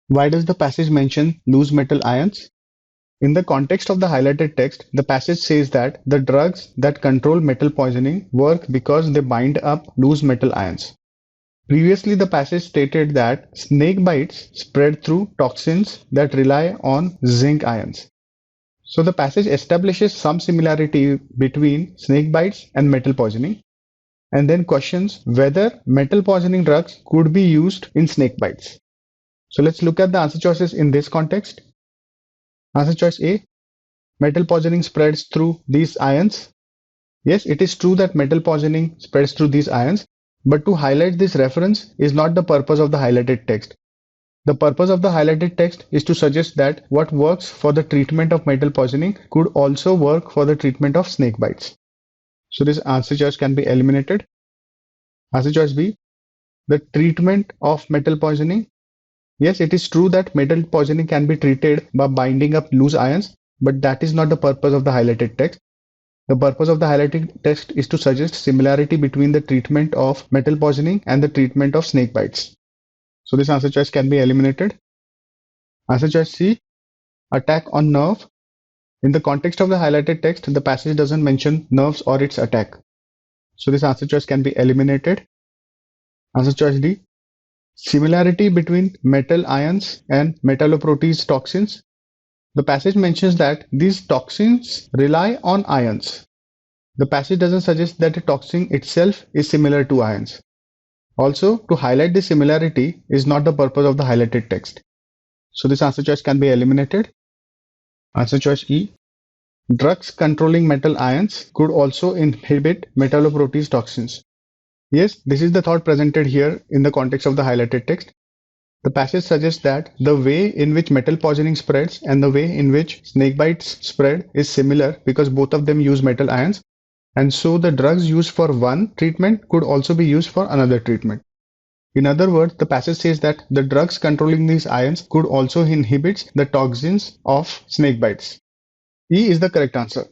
Why does the passage mention loose metal ions? In the context of the highlighted text, the passage says that the drugs that control metal poisoning work because they bind up loose metal ions. Previously, the passage stated that snake bites spread through toxins that rely on zinc ions. So the passage establishes some similarity between snake bites and metal poisoning, and then questions whether metal poisoning drugs could be used in snake bites. So let's look at the answer choices in this context. Answer choice A, metal poisoning spreads through these ions. Yes, it is true that metal poisoning spreads through these ions, but to highlight this reference is not the purpose of the highlighted text. The purpose of the highlighted text is to suggest that what works for the treatment of metal poisoning could also work for the treatment of snake bites. So this answer choice can be eliminated. Answer choice B, the treatment of metal poisoning. Yes, it is true that metal poisoning can be treated by binding up loose ions, but that is not the purpose of the highlighted text. The purpose of the highlighted text is to suggest similarity between the treatment of metal poisoning and the treatment of snake bites. So this answer choice can be eliminated. Answer choice C, attack on nerve. In the context of the highlighted text, the passage doesn't mention nerves or its attack. So this answer choice can be eliminated. Answer choice D, similarity between metal ions and metalloprotease toxins. The passage mentions that these toxins rely on ions. The passage doesn't suggest that the toxin itself is similar to ions. Also, to highlight the similarity is not the purpose of the highlighted text. So this answer choice can be eliminated. Answer choice E, drugs controlling metal ions could also inhibit metalloprotease toxins. Yes, this is the thought presented here in the context of the highlighted text. The passage suggests that the way in which metal poisoning spreads and the way in which snake bites spread is similar because both of them use metal ions, and so the drugs used for one treatment could also be used for another treatment. In other words, the passage says that the drugs controlling these ions could also inhibit the toxins of snake bites. E is the correct answer.